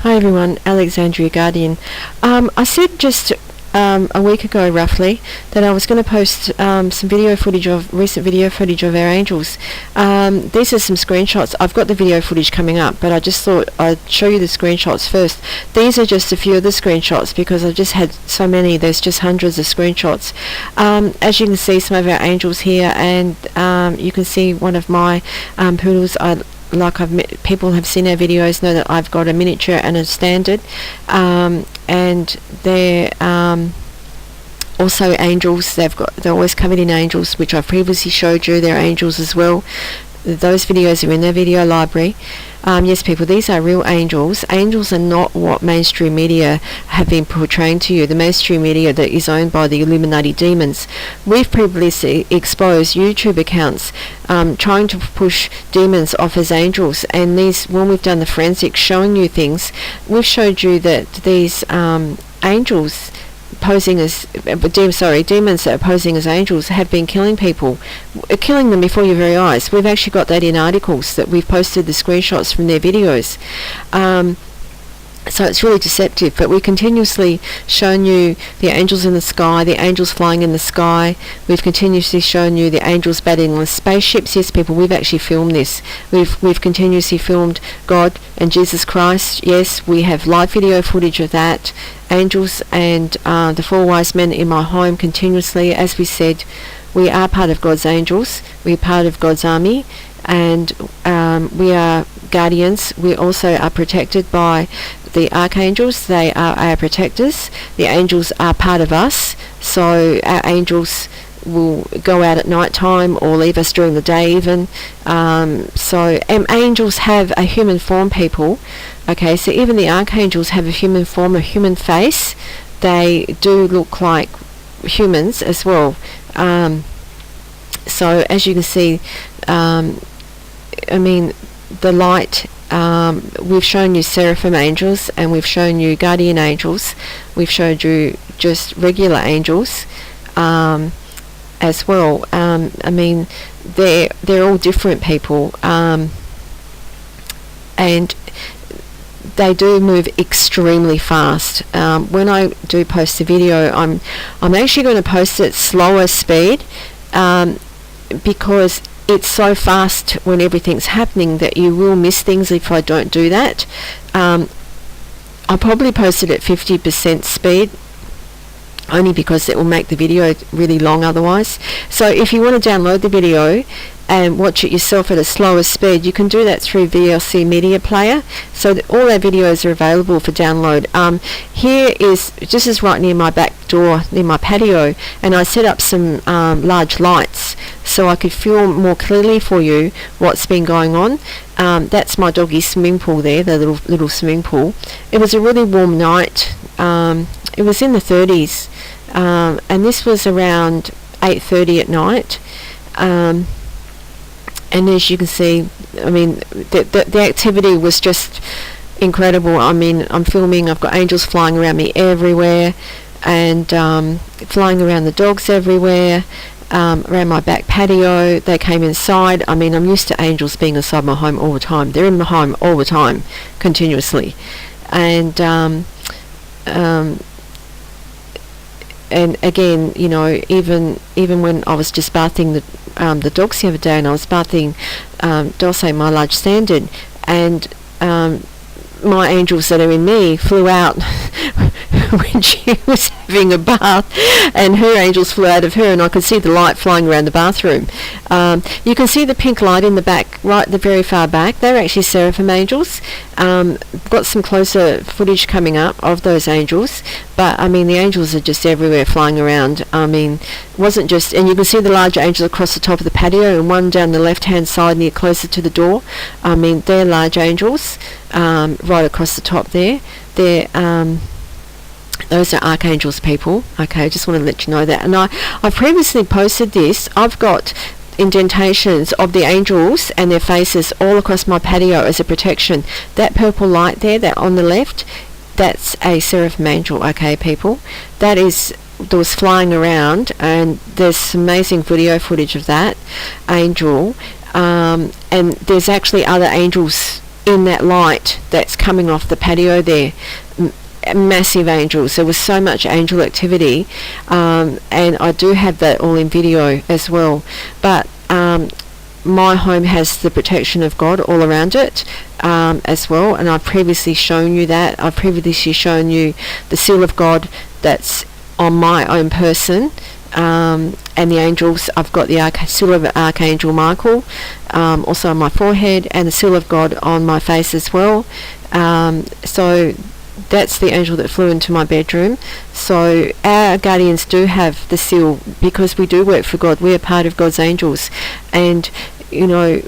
Hi everyone, Alexandria Guardian. I said just a week ago roughly that I was going to post some recent video footage of our angels. These are some screenshots. I've got the video footage coming up, but I just thought I'd show you the screenshots first. These are just a few of the screenshots because I've just had so many. There's just hundreds of screenshots. As you can see, some of our angels here, and you can see one of my poodles. People have seen our videos, know that I've got a miniature and a standard, and they're also angels. They're always covered in angels, which I've previously showed you. They're angels as well. Those videos are in their video library. Yes, people, these are real angels. Angels are not what mainstream media have been portraying to you. The mainstream media that is owned by the Illuminati demons. We've previously exposed YouTube accounts trying to push demons off as angels, and when we've done the forensics showing you things, we've showed you that these angels posing as demons that are posing as angels have been killing people, killing them before your very eyes. We've actually got that in articles that we've posted the screenshots from their videos. So it's really deceptive, but we've continuously shown you the angels in the sky, the angels flying in the sky. We've continuously shown you the angels battling the spaceships. Yes, people, we've actually filmed this. We've continuously filmed God and Jesus Christ. Yes, we have live video footage of that. Angels and the four wise men in my home continuously. As we said, we are part of God's angels. We're part of God's army, and we are guardians. We also are protected by the archangels. They are our protectors. The angels are part of us, so our angels will go out at night time or leave us during the day even. Angels have a human form, people. Okay, so even the archangels have a human form, a human face. They do look like humans as well. So as you can see, the light, we've shown you seraphim angels, and we've shown you guardian angels. We've showed you just regular angels as well. They're all different, people, and they do move extremely fast. When I do post a video, I'm actually going to post it slower speed, because it's so fast when everything's happening that you will miss things if I don't do that. I'll probably post it at 50% speed, only because it will make the video really long otherwise. So if you want to download the video and watch it yourself at a slower speed, you can do that through VLC Media Player. So all our videos are available for download. This is right near my back door, near my patio, and I set up some large lights so I could film more clearly for you what's been going on. That's my doggy's swimming pool there, the little swimming pool. It was a really warm night. It was in the 30s, and this was around 8:30 at night. And as you can see, the activity was just incredible. I'm filming, I've got angels flying around me everywhere, and flying around the dogs everywhere, around my back patio. They came inside. I'm used to angels being inside my home all the time. They're in my home all the time, continuously. And again, even when I was just bathing the dogs the other day, and I was bathing Dulce, my large standard, and my angels that are in me flew out when she was having a bath, and her angels flew out of her, and I could see the light flying around the bathroom. You can see the pink light in the back, right at the very far back. They're actually seraphim angels. Got some closer footage coming up of those angels, but the angels are just everywhere flying around. Wasn't just, and you can see the large angels across the top of the patio, and one down the left hand side near closer to the door. They're large angels right across the top there. Those are archangels, people. Okay, just want to let you know that. And I've previously posted this. I've got indentations of the angels and their faces all across my patio as a protection. That purple light there, that on the left, that's a seraphim angel. Okay, people, that was flying around, and there's some amazing video footage of that angel. And there's actually other angels in that light that's coming off the patio there. Massive angels. There was so much angel activity, and I do have that all in video as well. But my home has the protection of God all around it as well, and I've previously shown you that. I've previously shown you the seal of God that's on my own person, and the angels. I've got the seal of Archangel Michael also on my forehead, and the seal of God on my face as well. So that's the angel that flew into my bedroom. So our guardians do have the seal, because we do work for God. We are part of God's angels, and you know,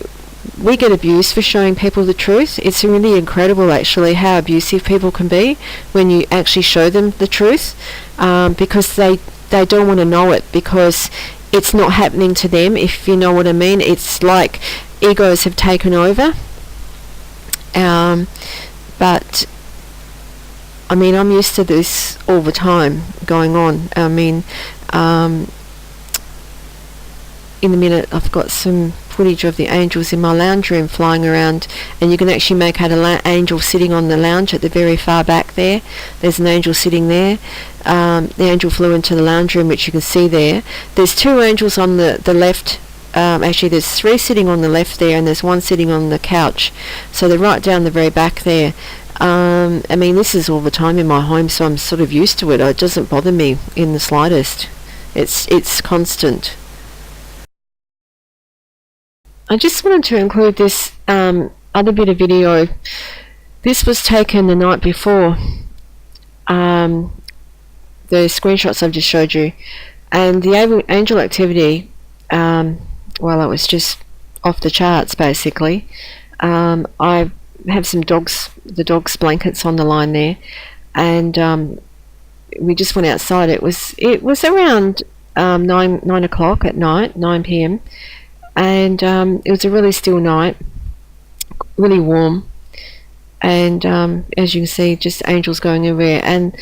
we get abused for showing people the truth. It's really incredible actually how abusive people can be when you actually show them the truth, because they don't want to know it, because it's not happening to them, if you know what I mean. It's like egos have taken over. But I mean, I'm used to this all the time going on. I mean, in a minute I've got some footage of the angels in my lounge room flying around, and you can actually make out an angel sitting on the lounge at the very far back there. There's an angel sitting there. The angel flew into the lounge room, which you can see there. There's two angels on the left. Actually there's three sitting on the left there, and there's one sitting on the couch, so they're right down the very back there. I mean, this is all the time in my home, so I'm sort of used to it. It doesn't bother me in the slightest. It's constant. I just wanted to include this other bit of video. This was taken the night before, the screenshots I've just showed you, and the angel activity, well, it was just off the charts basically. I have some the dogs blankets on the line there, and we just went outside. It was around 9 o'clock at night, 9 p.m, and it was a really still night, really warm, and as you can see, just angels going everywhere. And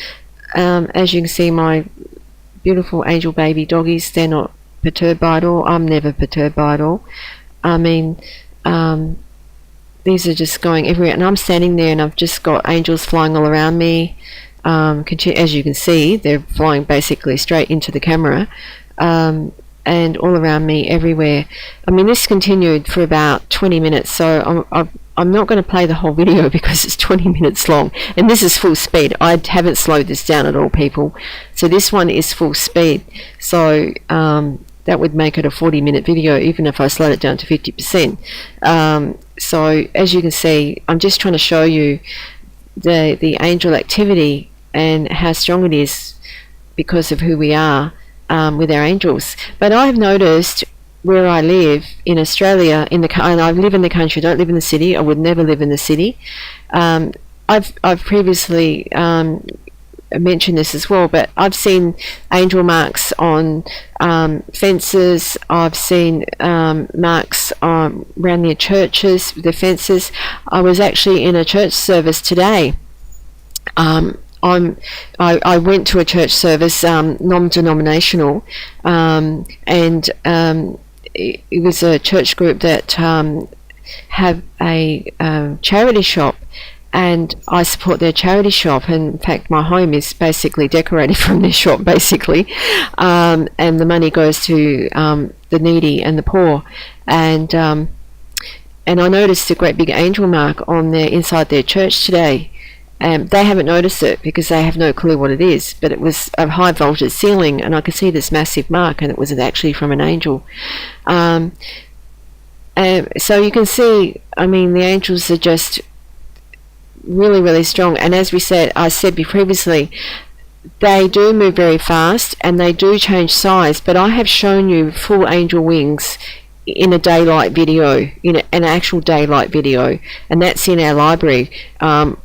as you can see, my beautiful angel baby doggies, they're not perturbed by it all. I'm never perturbed by it all. I mean, these are just going everywhere, and I'm standing there and I've just got angels flying all around me. As you can see, they're flying basically straight into the camera, and all around me everywhere. I mean, this continued for about 20 minutes, so I'm not going to play the whole video because it's 20 minutes long, and this is full speed. I haven't slowed this down at all, people. So this one is full speed, so that would make it a 40-minute video even if I slowed it down to 50%. So as you can see, I'm just trying to show you the angel activity and how strong it is because of who we are with our angels. But I've noticed where I live in Australia, and I live in the country, don't live in the city. I would never live in the city. I've previously mentioned this as well, but I've seen angel marks on fences. I've seen marks around near churches, the fences. I was actually in a church service today. I went to a church service, non-denominational, and it was a church group that have a charity shop, and I support their charity shop. And in fact, my home is basically decorated from their shop, basically, and the money goes to the needy and the poor. And I noticed a great big angel mark on inside their church today. They haven't noticed it because they have no clue what it is, but it was a high voltage ceiling, and I could see this massive mark, and it was actually from an angel. So you can see, I mean, the angels are just really, really strong. And as I said previously, they do move very fast and they do change size, but I have shown you full angel wings in a daylight video, in an actual daylight video, and that's in our library. I'm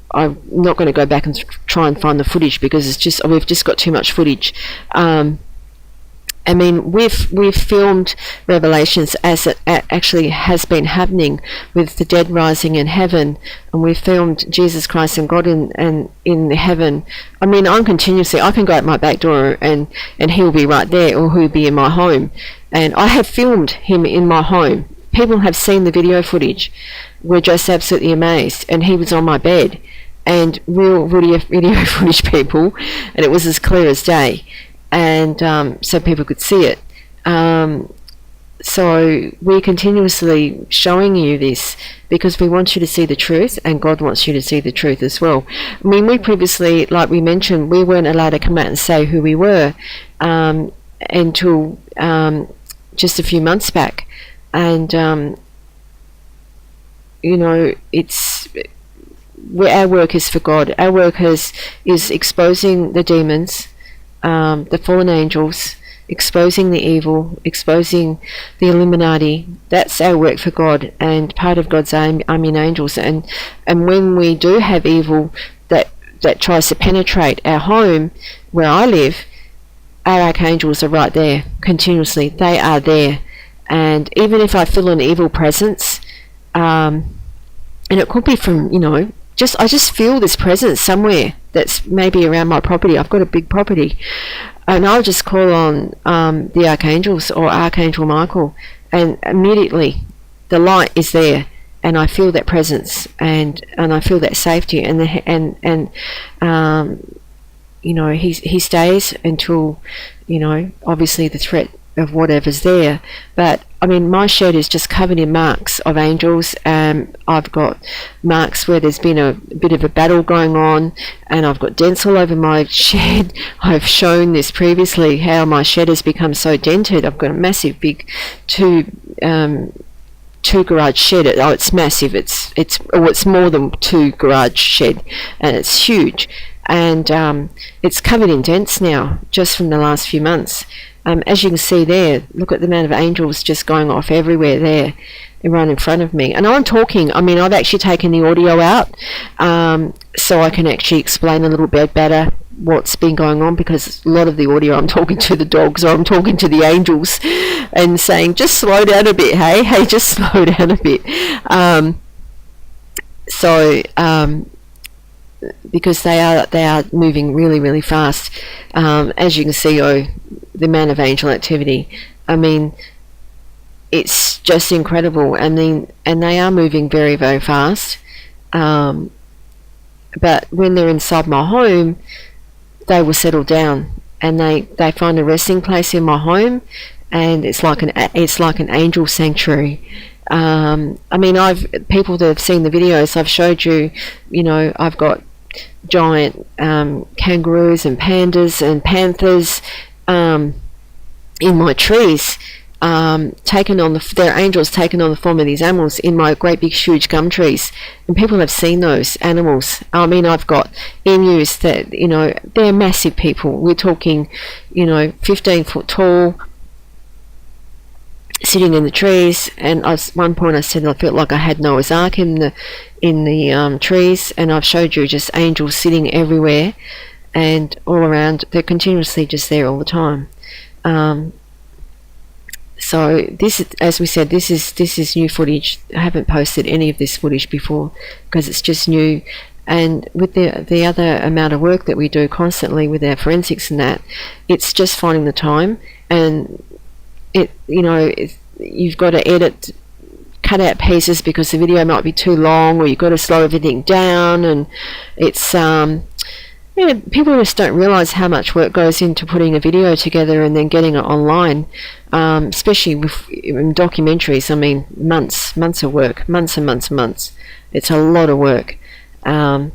not going to go back and try and find the footage because we've just got too much footage. I mean, we've filmed Revelations as it actually has been happening, with the dead rising in heaven, and we've filmed Jesus Christ and God in heaven. I mean, I can go out my back door and he'll be right there, or he'll be in my home, and I have filmed him in my home people have seen the video footage, were just absolutely amazed. And he was on my bed, and real video footage people, and it was as clear as day, and so people could see it. So we're continuously showing you this because we want you to see the truth, and God wants you to see the truth as well. I mean, we previously, like we mentioned, we weren't allowed to come out and say who we were until just a few months back. And you know, our work is for God. Our work is exposing the demons, the fallen angels, exposing the evil, exposing the Illuminati. That's our work for God, and part of God's army and angels. And when we do have evil that tries to penetrate our home where I live, our archangels are right there continuously. They are there. And even if I feel an evil presence, and it could be from, you know, I just feel this presence somewhere that's maybe around my property. I've got a big property, and I'll just call on the archangels or Archangel Michael, and immediately the light is there, and I feel that presence, and I feel that safety, and you know, he stays until, you know, obviously the threat of whatever's there. But I mean, my shed is just covered in marks of angels. I've got marks where there's been a bit of a battle going on, and I've got dents all over my shed. I've shown this previously, how my shed has become so dented. I've got a massive big two garage shed. It's massive. It's more than two garage shed, and it's huge, and it's covered in dents now, just from the last few months. As you can see there, look at the amount of angels just going off everywhere there, right in front of me. And I'm talking, I mean, I've actually taken the audio out, so I can actually explain a little bit better what's been going on, because a lot of the audio I'm talking to the dogs, or I'm talking to the angels and saying, just slow down a bit, hey, just slow down a bit. Because they are moving really, really fast. As you can see, the amount of angel activity, I mean, it's just incredible. And they are moving very, very fast. But when they're inside my home, they will settle down, and they find a resting place in my home, and it's like an angel sanctuary. I mean, people that have seen the videos, I've showed you, you know, I've got giant kangaroos and pandas and panthers in my trees, their angels taken on the form of these animals in my great big huge gum trees, and people have seen those animals. I mean, I've got emus that, you know, they're massive people. We're talking, you know, 15 foot tall, sitting in the trees. And at one point I said I felt like I had Noah's Ark in the trees, and I've showed you just angels sitting everywhere and all around. They're continuously just there all the time. So this is, as we said, this is new footage. I haven't posted any of this footage before because it's just new. And with the other amount of work that we do constantly with our forensics and that, it's just finding the time. And you've got to cut out pieces because the video might be too long, or you've got to slow everything down. And it's people just don't realize how much work goes into putting a video together and then getting it online, especially in documentaries. I mean, months of work, months and months and months. It's a lot of work. And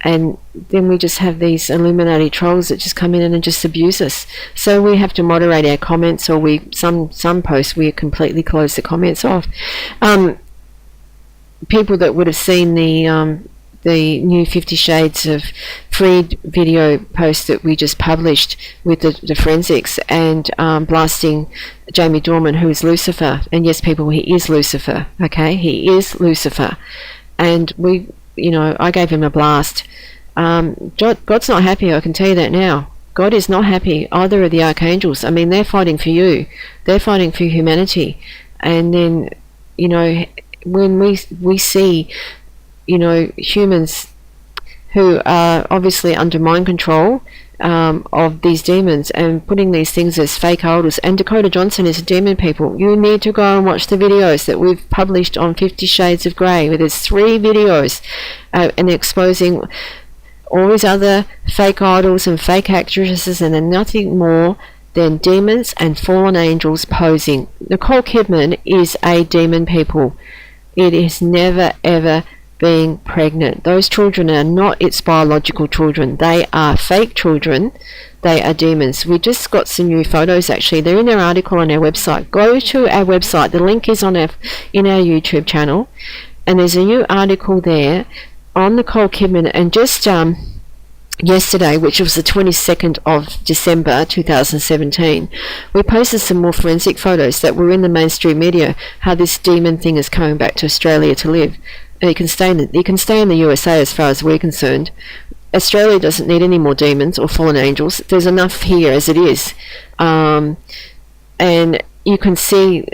then we just have these Illuminati trolls that just come in and just abuse us. So we have to moderate our comments, or some posts we completely close the comments off. People that would have seen the new 50 Shades of Freed video post that we just published with the forensics, and blasting Jamie Dorman, who is Lucifer. And yes, people, he is Lucifer. Okay, he is Lucifer. And I gave him a blast. God's not happy, I can tell you that now. God is not happy, either of the archangels. I mean, they're fighting for you. They're fighting for humanity. And then, when we see, humans who are obviously under mind control of these demons and putting these things as fake idols. And Dakota Johnson is a demon, people. You need to go and watch the videos that we've published on 50 Shades of Grey, where there's 3 videos and exposing all these other fake idols and fake actresses, and they're nothing more than demons and fallen angels posing. Nicole Kidman is a demon, people. It is never ever being pregnant. Those children are not its biological children. They are fake children. They are demons. We just got some new photos, actually. They're in our article on our website. Go to our website. The link is in our YouTube channel, and there's a new article there on Nicole Kidman. And just yesterday, which was the 22nd of December 2017, we posted some more forensic photos that were in the mainstream media, how this demon thing is coming back to Australia to live. And you can stay in the USA as far as we're concerned. Australia doesn't need any more demons or fallen angels. There's enough here as it is. And you can see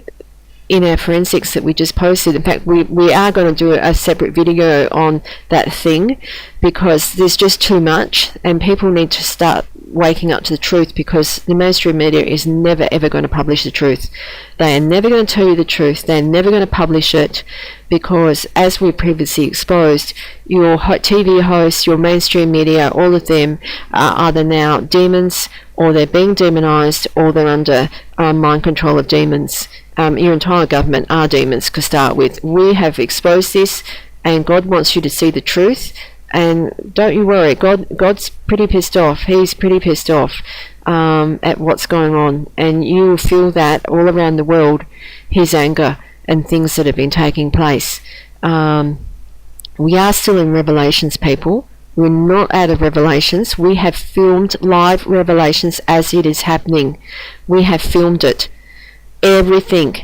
in our forensics that we just posted, in fact we are going to do a separate video on that thing, because there's just too much and people need to start waking up to the truth, because the mainstream media is never ever going to publish the truth. They are never going to tell you the truth. They're never going to publish it, because as we previously exposed, your TV hosts, your mainstream media, all of them are either now demons, or they're being demonized, or they're under mind control of demons. Your entire government are demons to start with. We have exposed this, and God wants you to see the truth. And don't you worry, God's pretty pissed off. He's pretty pissed off at what's going on, and you will feel that all around the world, his anger and things that have been taking place. We are still in Revelations, people. We're not out of Revelations. We have filmed live Revelations as it is happening. We have filmed it. Everything,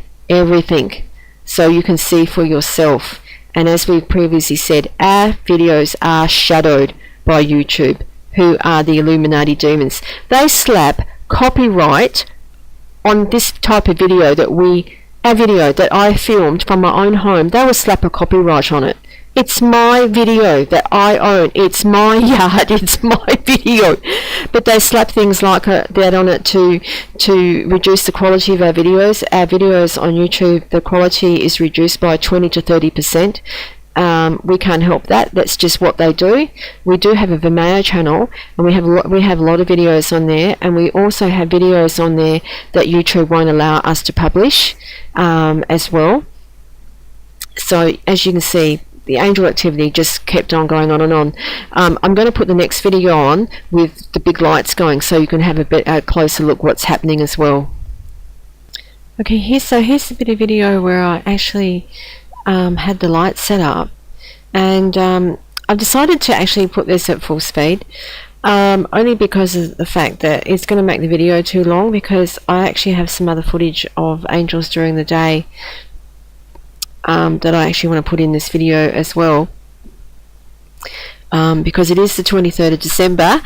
so you can see for yourself. And as we previously said, our videos are shadowed by YouTube, who are the Illuminati demons. They slap copyright on this type of video our video that I filmed from my own home. They will slap a copyright on it. It's my video that I own. It's my yard. It's my video. But they slap things like that on it to reduce the quality of our videos. Our videos on YouTube, the quality is reduced by 20 to 30%. We can't help that. That's just what they do. We do have a Vimeo channel, and we have a lot of videos on there, and we also have videos on there that YouTube won't allow us to publish as well. So as you can see, the angel activity just kept on going on and on. I'm going to put the next video on with the big lights going, so you can have a closer look what's happening as well. Okay, here's a bit of video where I actually had the lights set up, and I've decided to actually put this at full speed, only because of the fact that it's going to make the video too long, because I actually have some other footage of angels during the day that I actually want to put in this video as well, because it is the 23rd of December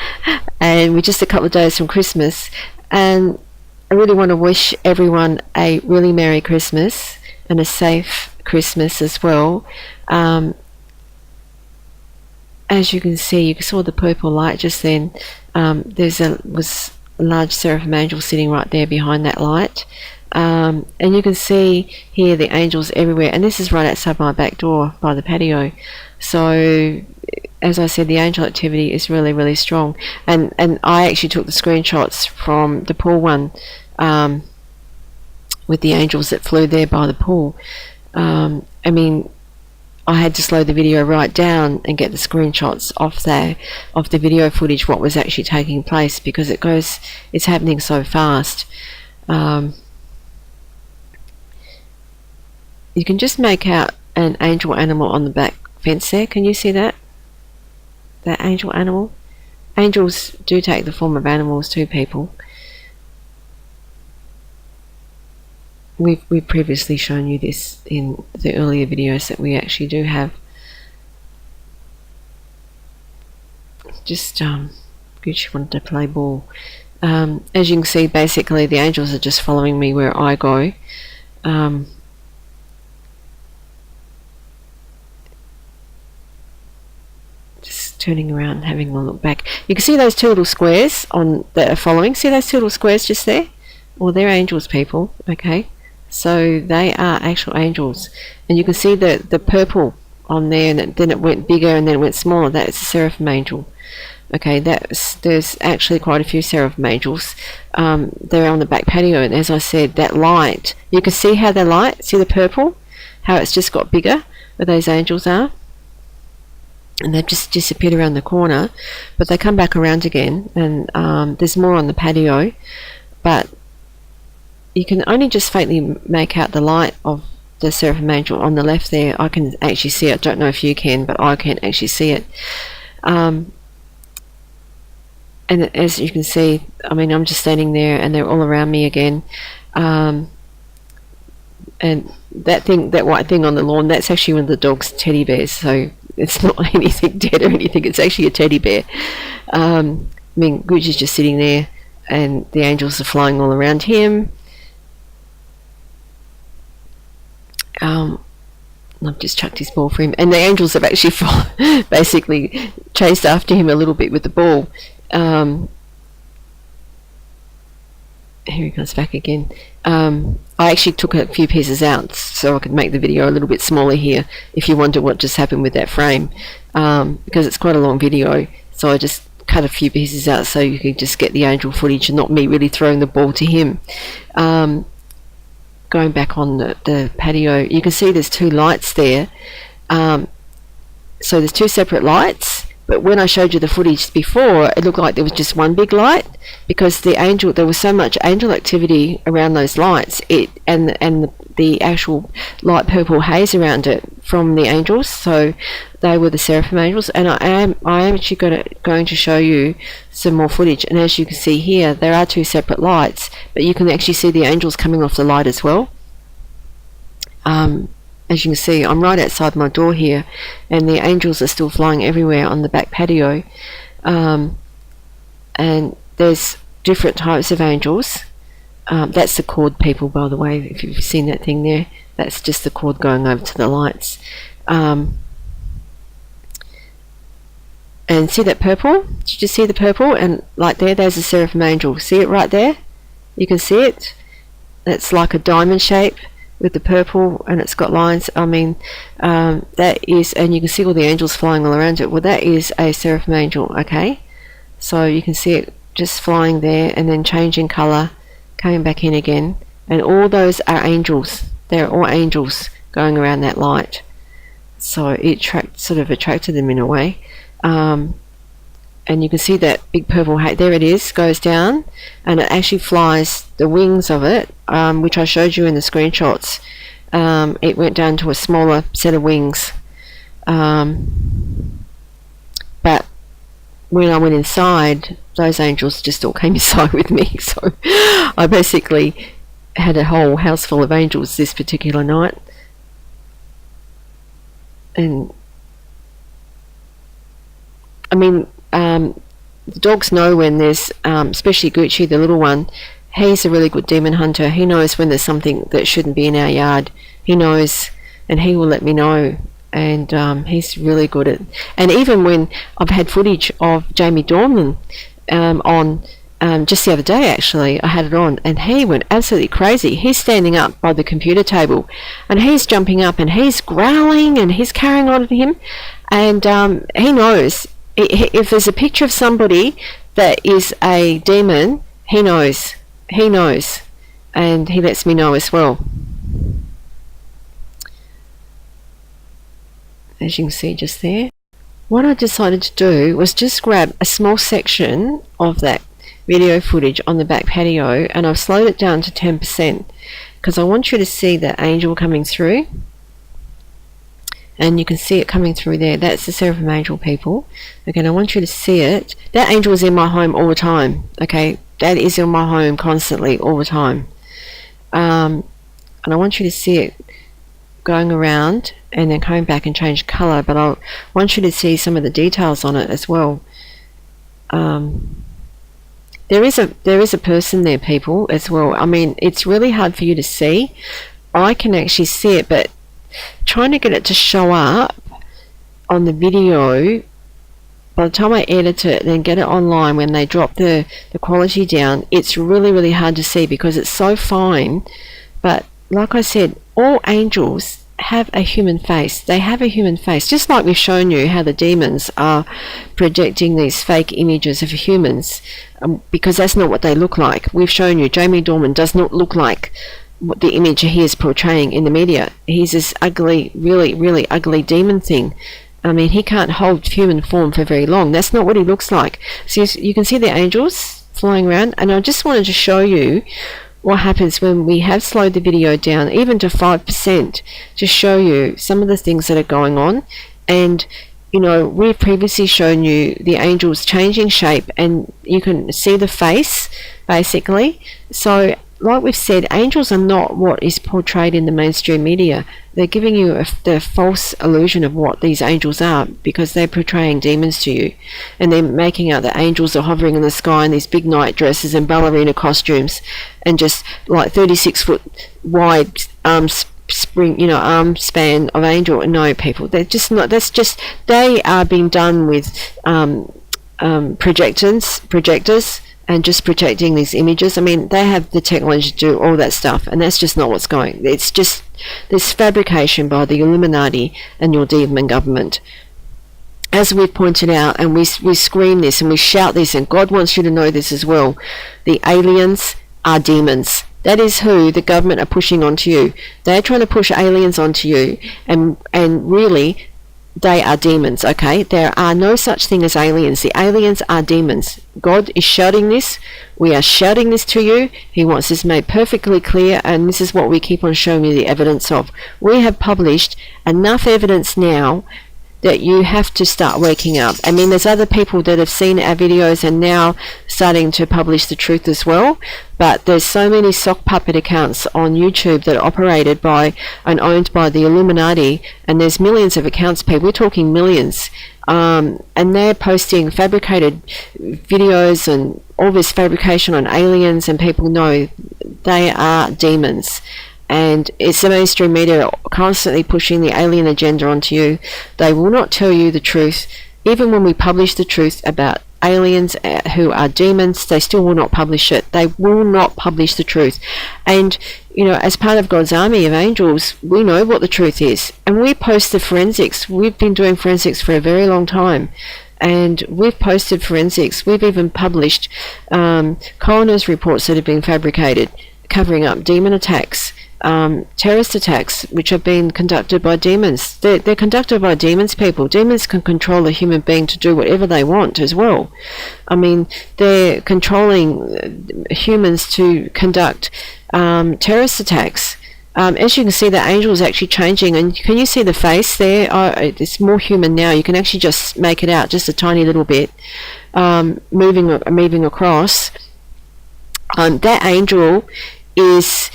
and we're just a couple of days from Christmas, and I really want to wish everyone a really Merry Christmas and a safe Christmas as well. As you can see, you saw the purple light just then. Was a large seraphim angel sitting right there behind that light. And you can see here the angels everywhere, and this is right outside my back door by the patio. So as I said, the angel activity is really strong, and I actually took the screenshots from the pool one with the angels that flew there by the pool. I mean, I had to slow the video right down and get the screenshots off there of the video footage, what was actually taking place, because it's happening so fast. You can just make out an angel animal on the back fence there. Can you see that? That angel animal? Angels do take the form of animals too, people. We've previously shown you this in the earlier videos that we actually do have. Just Gucci wanted to play ball. As you can see, basically the angels are just following me where I go. Just just turning around and having a look back. You can see those two little squares on that are following. See those two little squares just there? Well, they're angels, people. Okay, so they are actual angels, and you can see the purple on there, and then it went bigger and then it went smaller. That is a seraphim angel. Okay, there's actually quite a few seraphim angels. They're on the back patio, and as I said, that light, you can see how they light. See the purple? How it's just got bigger where those angels are? And they've just disappeared around the corner, but they come back around again, and there's more on the patio, but you can only just faintly make out the light of the seraphim angel on the left there. I can actually see it. I don't know if you can, but I can actually see it. And as you can see, I mean, I'm just standing there and they're all around me again. And that white thing on the lawn, that's actually one of the dog's teddy bears, so it's not anything dead or anything. It's actually a teddy bear. I mean, Gucci's just sitting there and the angels are flying all around him. I've just chucked his ball for him, and the angels have actually basically chased after him a little bit with the ball. Here he comes back again. I actually took a few pieces out so I could make the video a little bit smaller here if you wonder what just happened with that frame, because it's quite a long video, so I just cut a few pieces out so you could just get the angel footage and not me really throwing the ball to him. Going back on the patio, you can see there's two lights there. So there's two separate lights, but when I showed you the footage before, it looked like there was just one big light, because there was so much angel activity around those lights, and the actual light purple haze around it from the angels. So they were the seraphim angels, and I am actually going to show you some more footage. And as you can see here, there are two separate lights, but you can actually see the angels coming off the light as well. As you can see, I'm right outside my door here, and the angels are still flying everywhere on the back patio. And there's different types of angels. That's the cord, people, by the way, if you've seen that thing there. That's just the cord going over to the lights. And see that purple? Did you see the purple? And like there's a seraphim angel. See it right there? You can see it. It's like a diamond shape with the purple, and it's got lines. I mean, that is, and you can see all the angels flying all around it. Well, that is a seraphim angel, okay? So you can see it just flying there and then changing colour, coming back in again, and all those are angels. They're all angels going around that light. So it sort of attracted them in a way. And you can see that big purple hat, there it is, goes down, and it actually flies, the wings of it, which I showed you in the screenshots. It went down to a smaller set of wings. But when I went inside, those angels just all came inside with me. So I basically had a whole house full of angels this particular night. And I mean, the dogs know when there's, especially Gucci, the little one, he's a really good demon hunter. He knows when there's something that shouldn't be in our yard. He knows, and he will let me know. And he's really good at, and even when I've had footage of Jamie Dornan on just the other day, actually, I had it on, and he went absolutely crazy. He's standing up by the computer table, and he's jumping up, and he's growling, and he's carrying on to him, and he knows. If there's a picture of somebody that is a demon, he knows, and he lets me know as well. As you can see just there. What I decided to do was just grab a small section of that video footage on the back patio, and I've slowed it down to 10% because I want you to see the angel coming through. And you can see it coming through there. That's the seraphim angel, people. Okay, and I want you to see it. That angel is in my home all the time. Okay, that is in my home constantly, all the time. And I want you to see it going around and then coming back and change colour. But I want you to see some of the details on it as well. There is a person there, people, as well. I mean, it's really hard for you to see. I can actually see it, but trying to get it to show up on the video by the time I edit it and get it online, when they drop the quality down, it's really, really hard to see because it's so fine. But like I said, all angels have a human face. They have a human face, just like we've shown you how the demons are projecting these fake images of humans, because that's not what they look like. We've shown you Jamie Dornan does not look like what the image he is portraying in the media. He's this ugly, really, really ugly demon thing. I mean, he can't hold human form for very long. That's not what he looks like. So you can see the angels flying around, and I just wanted to show you what happens when we have slowed the video down even to 5%, to show you some of the things that are going on. And you know, we've previously shown you the angels changing shape, and you can see the face basically. So like we've said, angels are not what is portrayed in the mainstream media. They're giving you the false illusion of what these angels are, because they're portraying demons to you, and they're making out that angels are hovering in the sky in these big night dresses and ballerina costumes, and just like 36-foot wide arm span of angel. No, people, they're just not. That's just, they are being done with projectors and just projecting these images. I mean, they have the technology to do all that stuff, and that's just not what's going. It's just this fabrication by the Illuminati and your demon government. As we've pointed out, and we scream this and we shout this, and God wants you to know this as well, the aliens are demons. That is who the government are pushing onto you. They're trying to push aliens onto you, and really, they are demons, okay? There are no such thing as aliens. The aliens are demons. God is shouting this. We are shouting this to you. He wants this made perfectly clear, and this is what we keep on showing you the evidence of. We have published enough evidence now that you have to start waking up. I mean, there's other people that have seen our videos and now starting to publish the truth as well, but there's so many sock puppet accounts on YouTube that are operated by and owned by the Illuminati, and there's millions of accounts, people, we're talking millions, and they're posting fabricated videos and all this fabrication on aliens, and people know they are demons. And it's the mainstream media constantly pushing the alien agenda onto you. They will not tell you the truth. Even when we publish the truth about aliens who are demons, they still will not publish it. They will not publish the truth. And you know, as part of God's army of angels, we know what the truth is, and we post the forensics. We've been doing forensics for a very long time, and we've posted forensics. We've even published coroner's reports that have been fabricated, covering up demon attacks, terrorist attacks which have been conducted by demons. They're conducted by demons, people. Demons can control a human being to do whatever they want as well. I mean, they're controlling humans to conduct terrorist attacks. As you can see, the angel is actually changing, and can you see the face there? It's more human now. You can actually just make it out just a tiny little bit, moving across. That angel is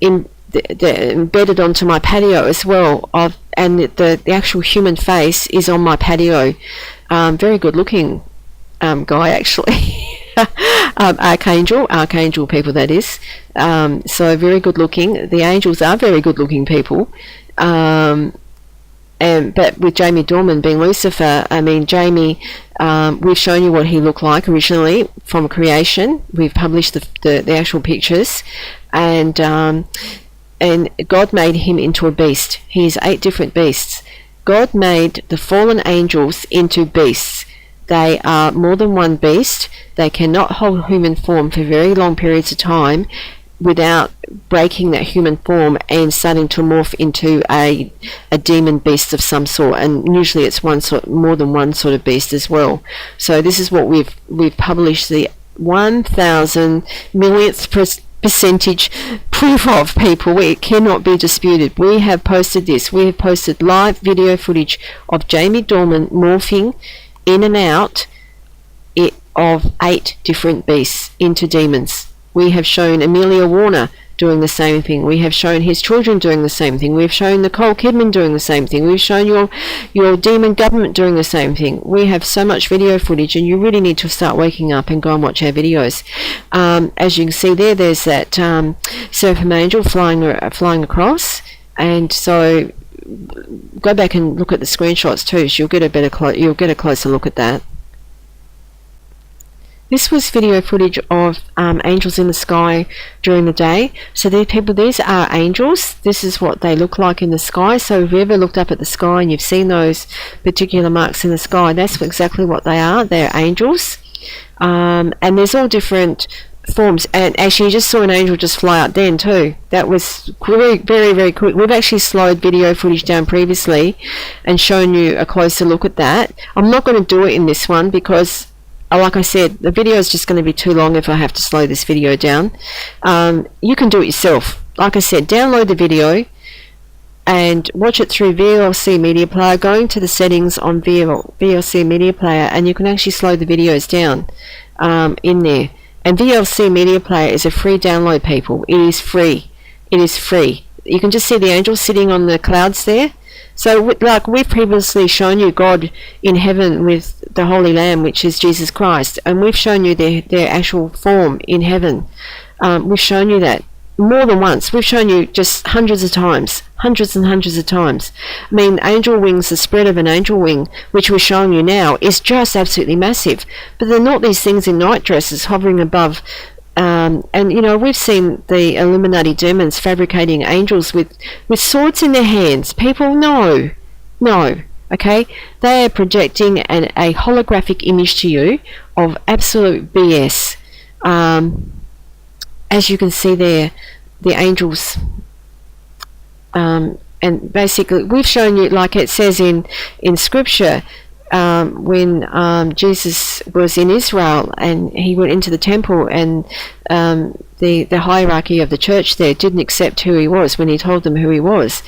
embedded onto my patio as well, and the actual human face is on my patio. Very good looking guy, actually. Archangel people, that is. So very good looking. The angels are very good looking people. But with Jamie Dornan being Lucifer, I mean, Jamie, we've shown you what he looked like originally from creation. We've published the actual pictures, and God made him into a beast. He is 8 different beasts. God made the fallen angels into beasts. They are more than one beast. They cannot hold human form for very long periods of time without breaking that human form and starting to morph into a demon beast of some sort, and usually it's more than one sort of beast as well. So this is what we've published the 1,000 millionth percentage proof of, people. It cannot be disputed. We have posted this. We have posted live video footage of Jamie Dornan morphing in and out of 8 different beasts into demons. We have shown Amelia Warner doing the same thing. We have shown his children doing the same thing. We've shown Nicole Kidman doing the same thing. We've shown your demon government doing the same thing. We have so much video footage, and you really need to start waking up and go and watch our videos. As you can see there's that seraphim angel flying across, and so go back and look at the screenshots too, so you'll get a closer look at that. This was video footage of angels in the sky during the day. So these are angels. This is what they look like in the sky. So if you ever looked up at the sky and you've seen those particular marks in the sky, that's exactly what they are. They're angels. And there's all different forms. And actually, you just saw an angel just fly out then too. That was very, very, very quick. We've actually slowed video footage down previously and shown you a closer look at that. I'm not going to do it in this one because, like I said, the video is just going to be too long if I have to slow this video down. You can do it yourself. Like I said, download the video and watch it through VLC Media Player, going to the settings on VLC Media Player, and you can actually slow the videos down in there. And VLC Media Player is a free download, people. It is free. It is free. You can just see the angels sitting on the clouds there. So, like we've previously shown you God in heaven with the Holy Lamb, which is Jesus Christ, and we've shown you their actual form in heaven. We've shown you that more than once. We've shown you just hundreds and hundreds of times. I mean, angel wings, the spread of an angel wing, which we're showing you now, is just absolutely massive. But they're not these things in night dresses hovering above. And you know, we've seen the Illuminati demons fabricating angels with swords in their hands. People, no, okay? They are projecting a holographic image to you of absolute BS. As you can see there, the angels, and basically we've shown you, like it says in scripture, when Jesus was in Israel and he went into the temple, and the hierarchy of the church there didn't accept who he was when he told them who he was.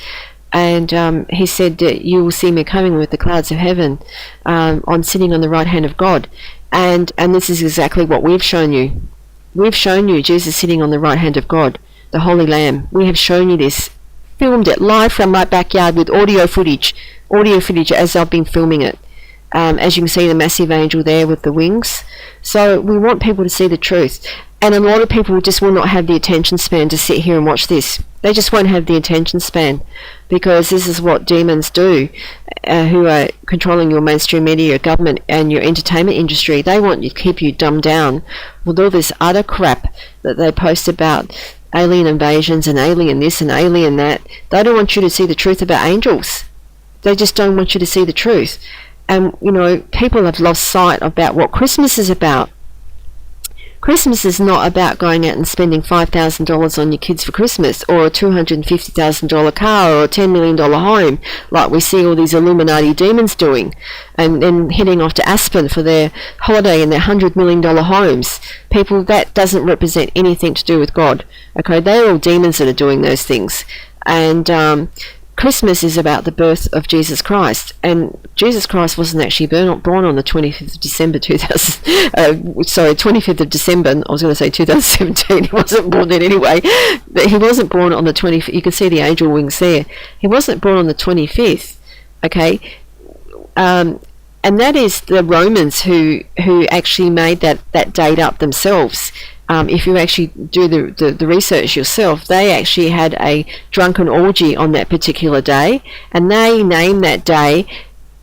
And he said that you will see me coming with the clouds of heaven. I'm sitting on the right hand of God. And this is exactly what we've shown you. We've shown you Jesus sitting on the right hand of God, the Holy Lamb. We have shown you this, filmed it live from my backyard with audio footage as I've been filming it. As you can see, the massive angel there with the wings. So we want people to see the truth. And a lot of people just will not have the attention span to sit here and watch this. They just won't have the attention span, because this is what demons do, who are controlling your mainstream media, your government, and your entertainment industry. They want you to keep you dumbed down with all this other crap that they post about alien invasions and alien this and alien that. They don't want you to see the truth about angels. They just don't want you to see the truth. And, you know, people have lost sight about what Christmas is about. Christmas is not about going out and spending $5,000 on your kids for Christmas, or a $250,000 car, or a $10 million home, like we see all these Illuminati demons doing, and then heading off to Aspen for their holiday in their $100 million homes. People, that doesn't represent anything to do with God. Okay, they're all demons that are doing those things. And Christmas is about the birth of Jesus Christ, and Jesus Christ wasn't actually born on the 25th of December 25th of December, I was going to say 2017, he wasn't born then anyway, but he wasn't born on the 25th, you can see the angel wings there, he wasn't born on the 25th, okay, and that is the Romans who actually made that date up themselves. If you actually do the research yourself, they actually had a drunken orgy on that particular day, and they named that day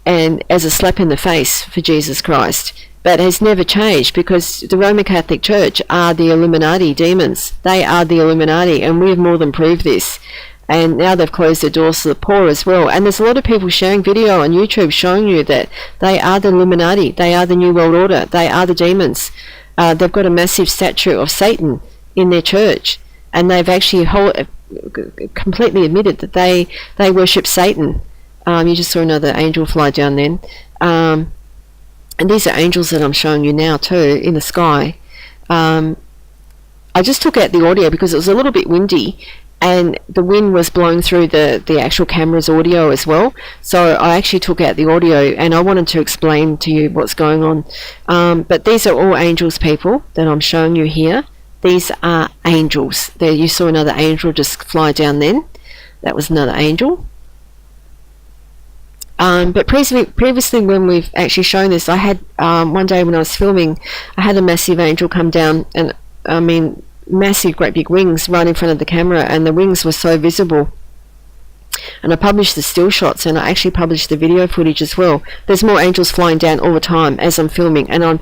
and as a slap in the face for Jesus Christ. But it has never changed, because the Roman Catholic Church are the Illuminati demons. They are the Illuminati, and we have more than proved this. And now they've closed their doors to the poor as well. And there's a lot of people sharing video on YouTube showing you that they are the Illuminati, they are the New World Order, they are the demons. They've got a massive statue of Satan in their church, and they've actually completely admitted that they worship Satan. You just saw another angel fly down then. And these are angels that I'm showing you now too, in the sky. I just took out the audio because it was a little bit windy, and the wind was blowing through the actual camera's audio as well. So I actually took out the audio, and I wanted to explain to you what's going on. But these are all angels, people, that I'm showing you here. These are angels. There, you saw another angel just fly down then. That was another angel. But previously when we've actually shown this, I had one day when I was filming, I had a massive angel come down, and I mean, massive great big wings right in front of the camera, and the wings were so visible. And I published the still shots, and I actually published the video footage as well. There's more angels flying down all the time as I'm filming, and I'm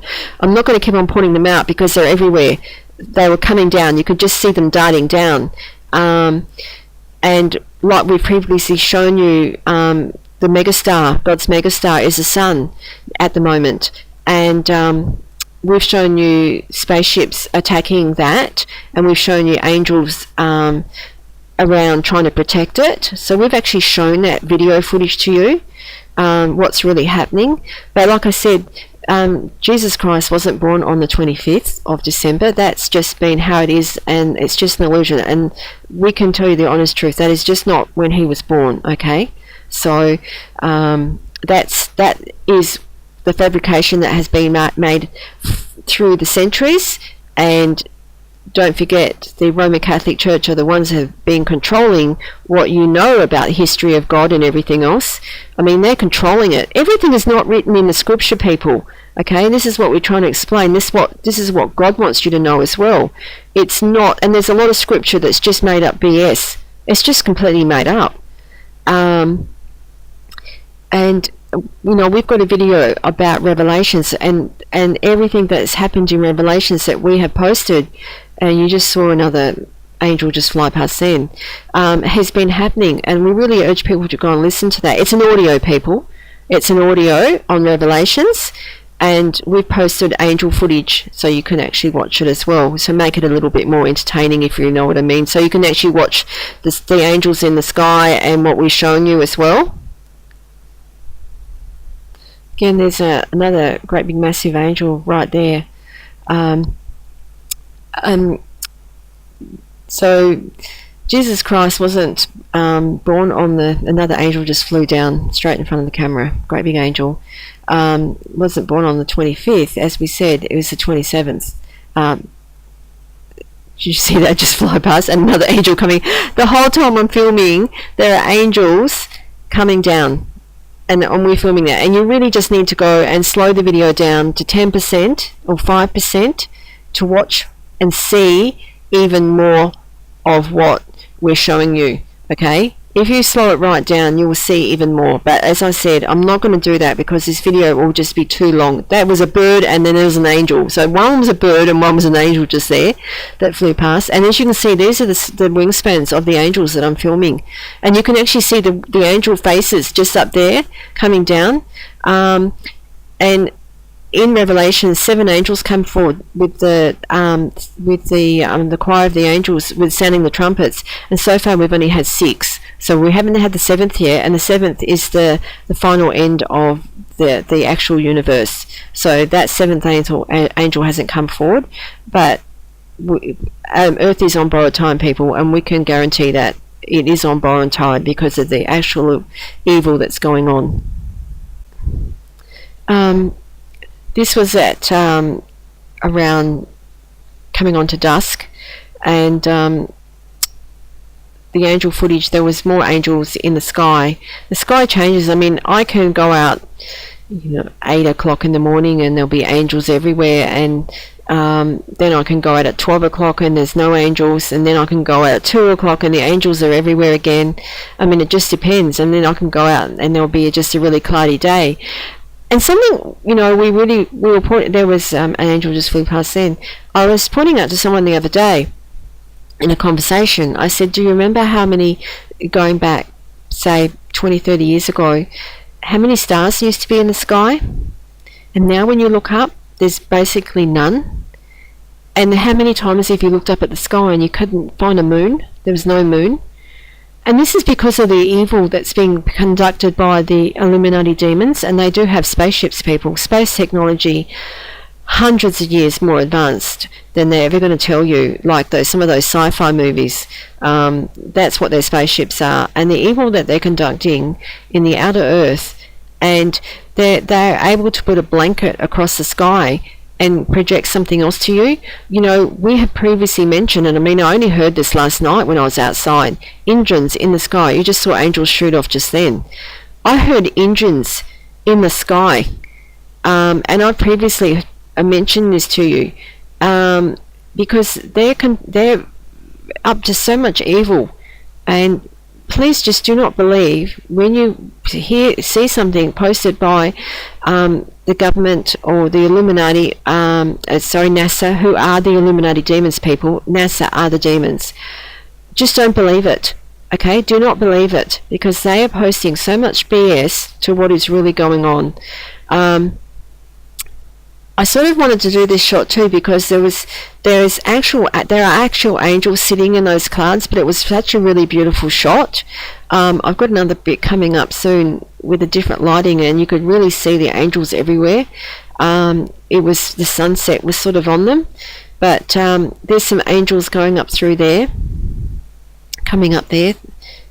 not going to keep on pointing them out because they're everywhere. They were coming down. You could just see them darting down. And like we've previously shown you, the megastar, God's megastar, is the sun at the moment. And we've shown you spaceships attacking that, and we've shown you angels around trying to protect it. So we've actually shown that video footage to you, what's really happening. But like I said, Jesus Christ wasn't born on the 25th of December. That's just been how it is, and it's just an illusion. And we can tell you the honest truth, that is just not when he was born, okay? So that is the fabrication that has been made through the centuries. And don't forget, the Roman Catholic Church are the ones that have been controlling what you know about the history of God and everything else. I mean, they're controlling it. Everything is not written in the scripture, people. Okay, this is what we're trying to explain. This is what God wants you to know as well. It's not, and there's a lot of scripture that's just made up BS. It's just completely made up. And you know, we've got a video about Revelations and everything that's happened in Revelations that we have posted, and you just saw another angel just fly past then, has been happening, and we really urge people to go and listen to that. It's an audio, people. It's an audio on Revelations, and we've posted angel footage so you can actually watch it as well, so make it a little bit more entertaining, if you know what I mean. So you can actually watch the angels in the sky and what we've shown you as well. Again, there's another great big massive angel right there. So Jesus Christ wasn't born on another angel just flew down straight in front of the camera. Great big angel. Wasn't born on the 25th, as we said. It was the 27th. Did you see that just fly past? And another angel coming. The whole time I'm filming, there are angels coming down. And we're filming that, and you really just need to go and slow the video down to 10% or 5% to watch and see even more of what we're showing you. Okay, if you slow it right down, you will see even more. But as I said, I'm not going to do that because this video will just be too long. That was a bird, and then there was an angel. So one was a bird and one was an angel just there that flew past. And as you can see, these are the wingspans of the angels that I'm filming, and you can actually see the angel faces just up there coming down. And in Revelation, 7 angels come forward with the choir of the angels with sounding the trumpets, and so far we've only had 6. So we haven't had the 7th yet, and the 7th is the final end of the actual universe. So that 7th angel hasn't come forward, but Earth is on borrowed time, people, and we can guarantee that it is on borrowed time because of the actual evil that's going on. This was at around coming on to dusk, and the angel footage, there was more angels in the sky. The sky changes. I mean, I can go out, 8 o'clock in the morning and there'll be angels everywhere, and then I can go out at 12 o'clock and there's no angels, and then I can go out at 2 o'clock and the angels are everywhere again. I mean, it just depends. And then I can go out and there'll be just a really cloudy day. And something, there was an angel just flew past then. I was pointing out to someone the other day in a conversation. I said, do you remember how many, going back, say, 20, 30 years ago, how many stars used to be in the sky? And now when you look up, there's basically none. And how many times have you looked up at the sky and you couldn't find a moon? There was no moon. And this is because of the evil that's being conducted by the Illuminati demons, and they do have spaceships, people. Space technology, hundreds of years more advanced than they're ever going to tell you, like some of those sci-fi movies. That's what their spaceships are. And the evil that they're conducting in the outer earth, and they're able to put a blanket across the sky and project something else to you. We have previously mentioned, and I only heard this last night when I was outside, engines in the sky. You just saw angels shoot off just then. I heard engines in the sky, and I previously mentioned this to you, because they're up to so much evil, and please just do not believe when you see something posted by the government or the Illuminati, NASA, who are the Illuminati demons people. NASA are the demons. Just don't believe it. Okay, do not believe it, because they are posting so much BS to what is really going on. I sort of wanted to do this shot too because there are actual angels sitting in those clouds, but it was such a really beautiful shot. I've got another bit coming up soon with a different lighting, and you could really see the angels everywhere. The sunset was sort of on them, but there's some angels going up through there, coming up there,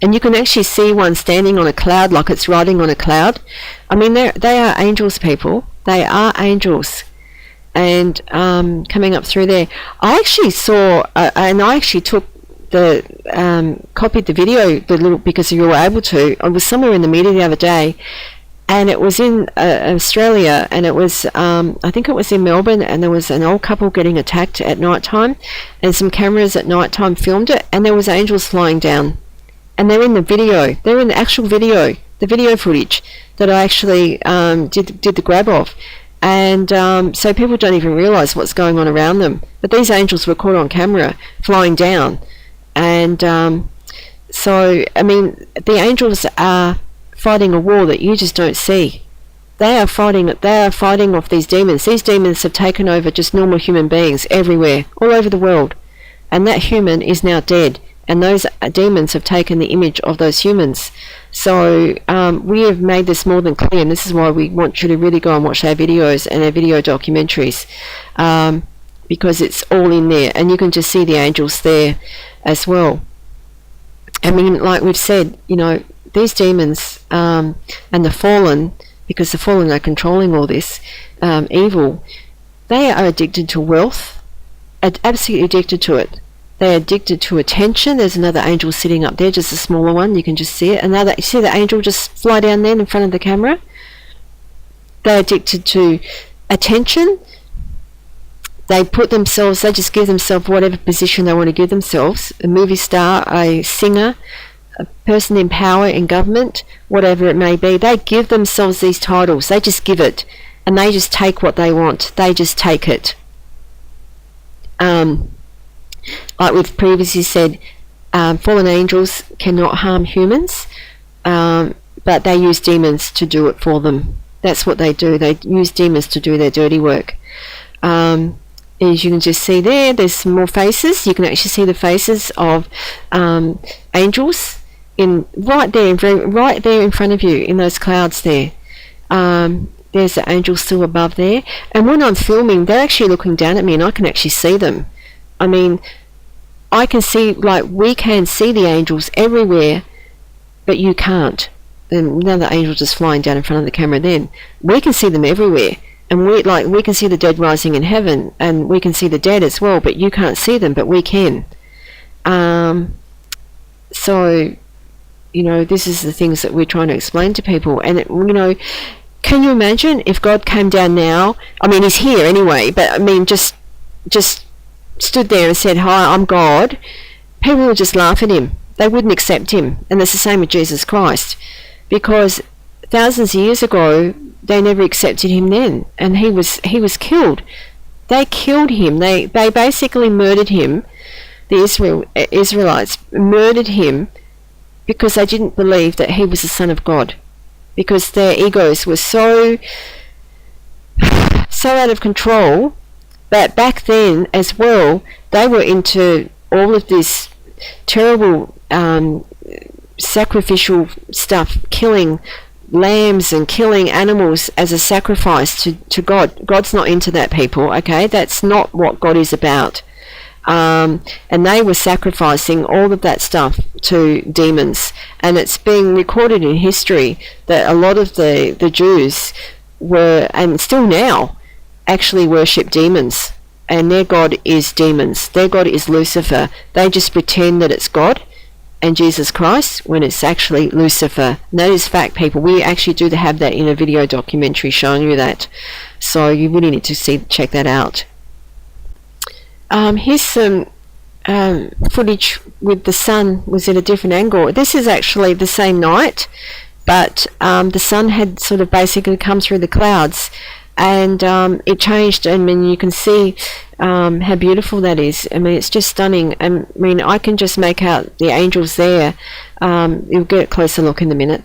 and you can actually see one standing on a cloud like it's riding on a cloud. I mean, they are angels, people. They are angels. And coming up through there, I actually saw, and I actually took copied the video, because you were able to. I was somewhere in the media the other day, and it was in Australia, and it was, I think it was in Melbourne, and there was an old couple getting attacked at night time, and some cameras at night time filmed it, and there was angels flying down, and they're in the video. They're in the actual video, the video footage that I actually did the grab of. And so people don't even realise what's going on around them. But these angels were caught on camera flying down. And so, I mean, the angels are fighting a war that you just don't see. They are fighting off these demons. These demons have taken over just normal human beings everywhere, all over the world. And that human is now dead. And those demons have taken the image of those humans. So we have made this more than clear, and this is why we want you to really go and watch our videos and our video documentaries, because it's all in there, and you can just see the angels there as well. I mean, like we've said, you know, these demons and the fallen, because the fallen are controlling all this evil, they are addicted to wealth, absolutely addicted to it. They're addicted to attention. There's another angel sitting up there, just a smaller one. You can just see it. You see the angel just fly down there in front of the camera? They're addicted to attention. They just give themselves whatever position they want to give themselves. A movie star, a singer, a person in power in government, whatever it may be. They give themselves these titles. They just give it. And they just take what they want. They just take it. Like we've previously said, fallen angels cannot harm humans, but they use demons to do it for them. That's what they do. They use demons to do their dirty work. As you can just see there's some more faces. You can actually see the faces of angels right there in front of you in those clouds there. There's the angel still above there. And when I'm filming, they're actually looking down at me, and I can actually see them. I mean, I can see, like, we can see the angels everywhere, but you can't. And another angel just flying down in front of the camera then. We can see them everywhere. And we can see the dead rising in heaven, and we can see the dead as well, but you can't see them, but we can. So, you know, this is the things that we're trying to explain to people. And, you know, can you imagine if God came down now? I mean, he's here anyway, but I mean, just stood there and said, "Hi, I'm God," people would just laugh at him. They wouldn't accept him. And it's the same with Jesus Christ, because thousands of years ago they never accepted him then, and he was killed. They killed him. They basically murdered him. The Israelites murdered him because they didn't believe that he was the Son of God, because their egos were so out of control. But back then as well, they were into all of this terrible sacrificial stuff, killing lambs and killing animals as a sacrifice to God. God's not into that, people, okay? That's not what God is about. And they were sacrificing all of that stuff to demons. And it's being recorded in history that a lot of the Jews were, and still now, actually worship demons, and their god is demons. Their god is Lucifer. They just pretend that it's God and Jesus Christ when it's actually Lucifer. And that is fact, people. We actually do have that in a video documentary showing you that, so you really need to check that out. Here's some footage with the sun was at a different angle. This is actually the same night, but the sun had sort of basically come through the clouds, and it changed. I mean, you can see how beautiful that is. I mean, it's just stunning. I mean, I can just make out the angels there. You'll get a closer look in a minute.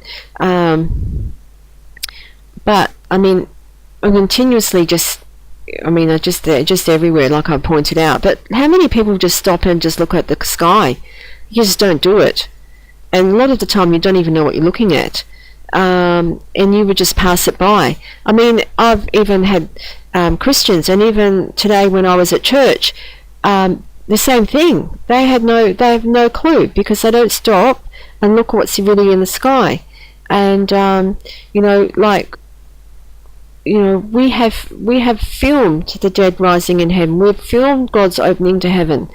But I mean, I'm continuously they're just everywhere, like I pointed out. But how many people just stop and just look at the sky? You just don't do it. And a lot of the time you don't even know what you're looking at. And you would just pass it by. I mean, I've even had Christians, and even today when I was at church, the same thing. They have no clue, because they don't stop and look what's really in the sky. And we have filmed the dead rising in heaven. We've filmed God's opening to heaven.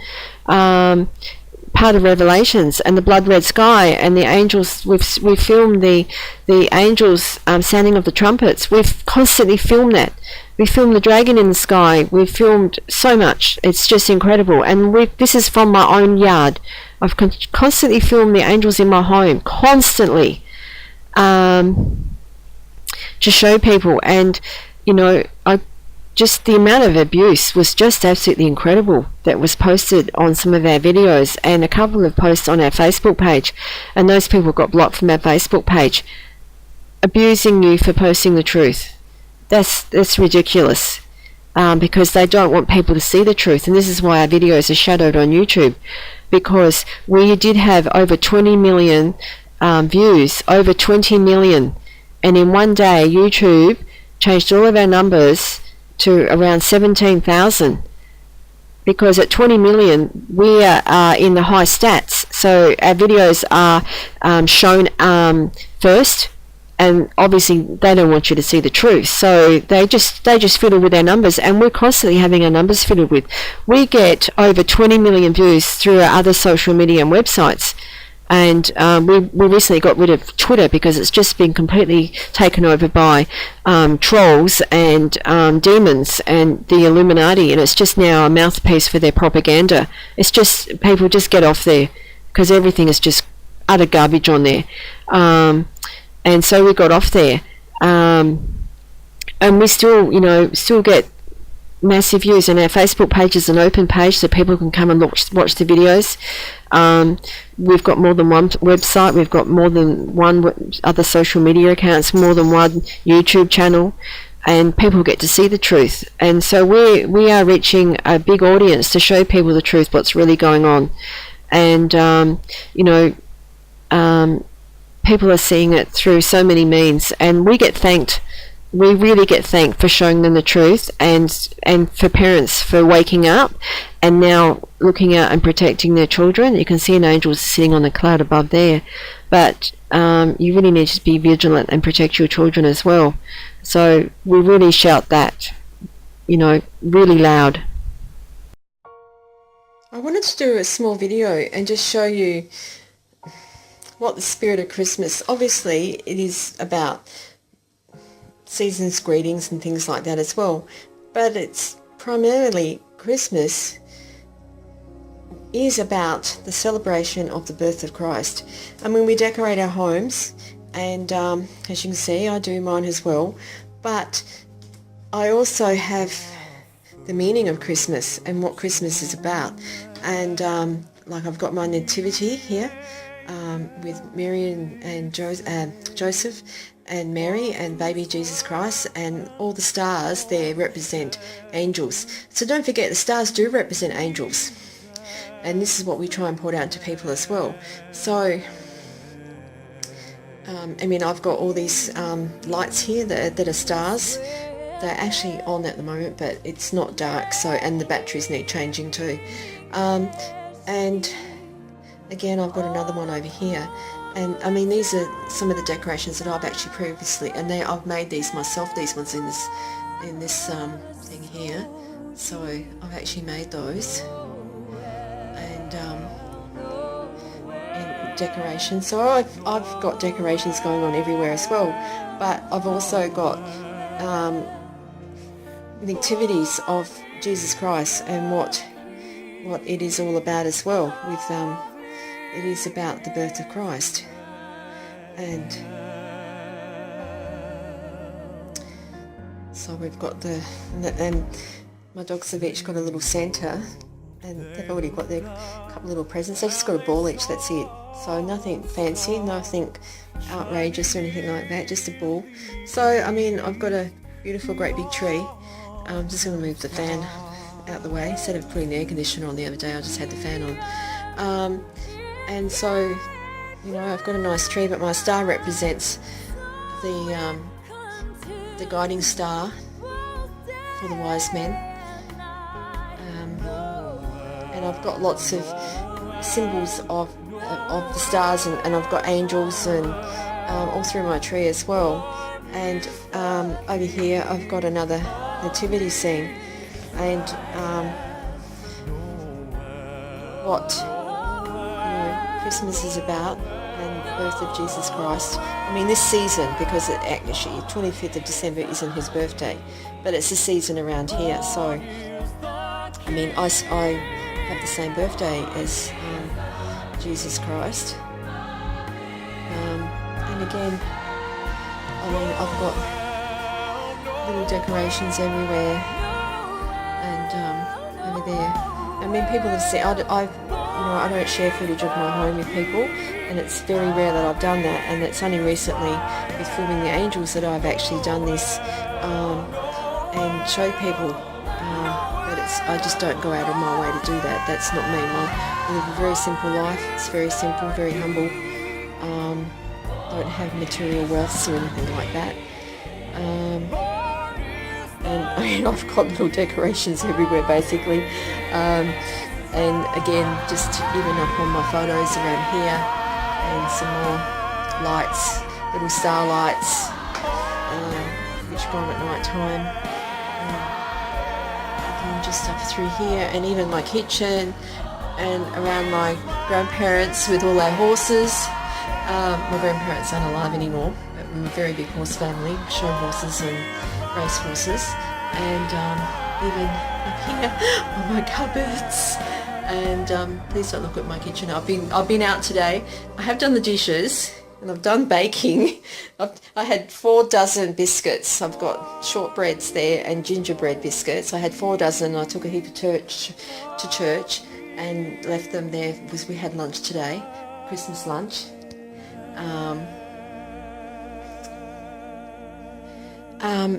Part of Revelations, and the blood red sky, and the angels. We've filmed the angels sounding of the trumpets. We've constantly filmed that. We filmed the dragon in the sky. We've filmed so much. It's just incredible. And this is from my own yard. I've constantly filmed the angels in my home, constantly, to show people. And just the amount of abuse was just absolutely incredible that was posted on some of our videos, and a couple of posts on our Facebook page, and those people got blocked from our Facebook page, abusing you for posting the truth. That's ridiculous, because they don't want people to see the truth. And this is why our videos are shadowed on YouTube, because we did have over 20 million views, over 20 million, and in one day YouTube changed all of our numbers to around 17,000, because at 20 million we are in the high stats. So our videos are shown first, and obviously they don't want you to see the truth, so they just fiddle with our numbers, and we're constantly having our numbers fiddled with. We get over 20 million views through our other social media and websites. And we recently got rid of Twitter, because it's just been completely taken over by trolls and demons and the Illuminati, and it's just now a mouthpiece for their propaganda. It's just, people just get off there, because everything is just utter garbage on there. And so we got off there. And we still get massive views, and our Facebook page is an open page, so people can come and watch the videos. We've got more than one website, we've got more than one other social media accounts, more than one YouTube channel, and people get to see the truth. And so we are reaching a big audience to show people the truth, what's really going on. And people are seeing it through so many means, and we really get thanked for showing them the truth, and for parents for waking up and now looking out and protecting their children. You can see an angel sitting on the cloud above there, but you really need to be vigilant and protect your children as well. So we really shout that, really loud. I wanted to do a small video and just show you what the spirit of Christmas, obviously it is about season's greetings and things like that as well, but it's primarily Christmas is about the celebration of the birth of Christ. I mean, we decorate our homes, and as you can see, I do mine as well, but I also have the meaning of Christmas and what Christmas is about. And like, I've got my nativity here with Mary and Joseph and Mary and baby Jesus Christ, and all the stars there represent angels. So don't forget, the stars do represent angels, and this is what we try and point out to people as well. So I mean, I've got all these lights here that are stars. They're actually on at the moment, but it's not dark, so, and the batteries need changing too. And again, I've got another one over here. And I mean, these are some of the decorations that I've actually previously, and I've made these myself, these ones in this thing here. So I've actually made those, and decorations. So I've got decorations going on everywhere as well. But I've also got nativities of Jesus Christ and what what it is all about as well. With it is about the birth of Christ, and so we've got and my dogs have each got a little Santa, and they've already got their couple little presents. They've just got a ball each, that's it. So nothing fancy, nothing outrageous or anything like that, just a ball. So, I mean, I've got a beautiful, great big tree. I'm just going to move the fan out the way. Instead of putting the air conditioner on the other day, I just had the fan on. And so, you know, I've got a nice tree, but my star represents the guiding star for the wise men. And I've got lots of symbols of the stars, and I've got angels and all through my tree as well. And over here I've got another nativity scene, and what Christmas is about, and the birth of Jesus Christ. I mean, this season, because it actually 25th of December isn't his birthday, but it's a season around here. So I mean, I have the same birthday as Jesus Christ, and again, I mean, I've got little decorations everywhere, and over there. I mean, people have said I don't share footage of my home with people, and it's very rare that I've done that. And it's only recently, with filming the angels, that I've actually done this and show people. But I just don't go out of my way to do that. That's not me. I live a very simple life. It's very simple, very humble. Don't have material wealths or anything like that. And I mean, I've got little decorations everywhere, basically. And again, just even up on my photos around here, and some more lights, little star lights, which go on at night time. Again, just up through here, and even my kitchen, and around my grandparents with all our horses. My grandparents aren't alive anymore, but we're a very big horse family, show horses and race horses. And even up here on my cupboards. And please don't look at my kitchen. I've been out today. I have done the dishes, and I've done baking. I had 4 dozen biscuits. I've got shortbreads there and gingerbread biscuits. I had 4 dozen. I took a heap to church and left them there because we had lunch today, Christmas lunch.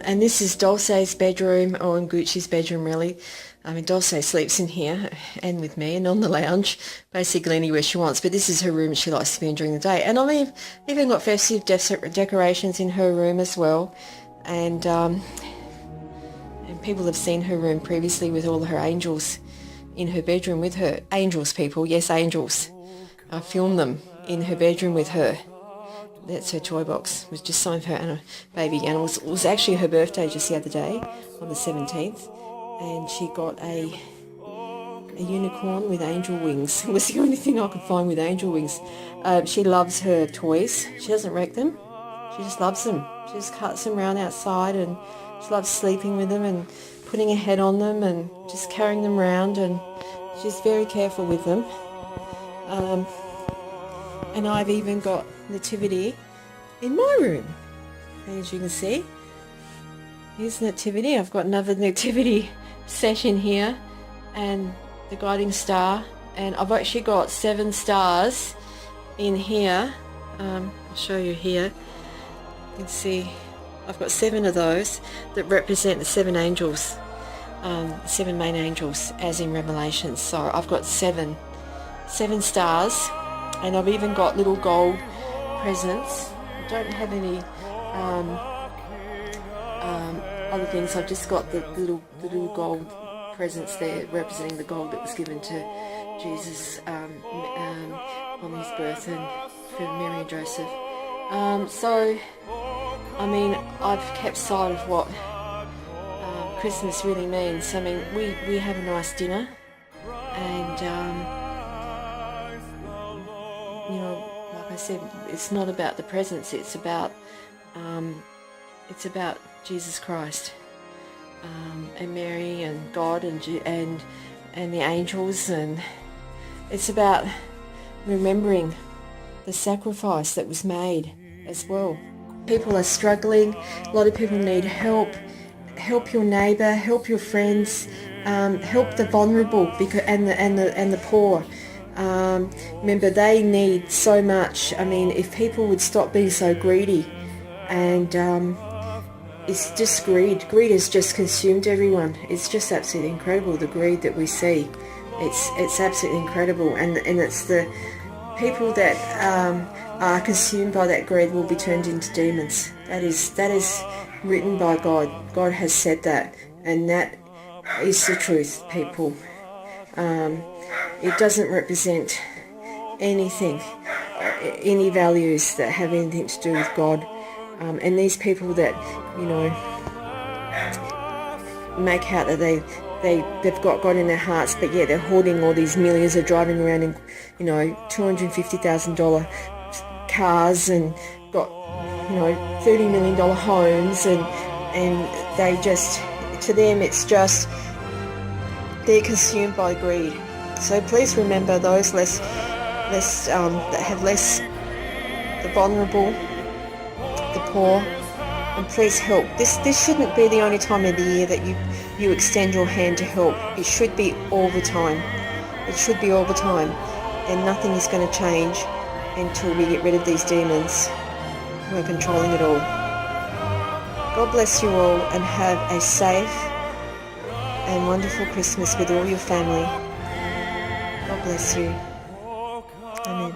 And this is Dulce's bedroom, or Gucci's bedroom, really. I mean, Dulce sleeps in here and with me and on the lounge, basically anywhere she wants. But this is her room she likes to be in during the day. And I've even got festive decorations in her room as well. And people have seen her room previously with all her angels in her bedroom with her. Angels, people, yes, angels. I filmed them in her bedroom with her. That's her toy box. It was just signed for her baby animals. It was actually her birthday just the other day, on the 17th, and she got a unicorn with angel wings. It was the only thing I could find with angel wings. She loves her toys. She doesn't wreck them. She just loves them. She just cuts them around outside, and she loves sleeping with them and putting her head on them and just carrying them around, and she's very careful with them. And I've even got Nativity in my room. As you can see, here's Nativity. I've got another Nativity set in here, and the guiding star. And I've actually got 7 stars in here. I'll show you here. You can see I've got 7 of those that represent the 7 angels, 7 main angels, as in Revelations. So I've got 7 stars. And I've even got little gold presents. I don't have any other things. I've just got the little gold presents there representing the gold that was given to Jesus on his birth, and for Mary and Joseph. So, I mean, I've kept sight of what Christmas really means. I mean, we have a nice dinner, and you know, like I said, it's not about the presents. It's about Jesus Christ, and Mary and God, and and the angels, and it's about remembering the sacrifice that was made as well. People are struggling. A lot of people need help. Help your neighbour, help your friends, help the vulnerable and the poor. Remember, they need so much. I mean, if people would stop being so greedy, and it's just greed. Greed has just consumed everyone. It's just absolutely incredible, the greed that we see. It's absolutely incredible, and it's the people that are consumed by that greed will be turned into demons. That is written by God. God has said that, and that is the truth, people. It doesn't represent anything, any values that have anything to do with God. And these people that, make out that they've got God in their hearts, but yet they're hoarding all these millions, are driving around in, $250,000 cars and got, $30 million homes, and they just, to them it's just, they're consumed by greed. So please remember those less that have less, the vulnerable, the poor, and please help. This shouldn't be the only time of the year that you extend your hand to help. It should be all the time. It should be all the time, and nothing is going to change until we get rid of these demons who are controlling it all. God bless you all, and have a safe and wonderful Christmas with all your family. God bless you. Amen.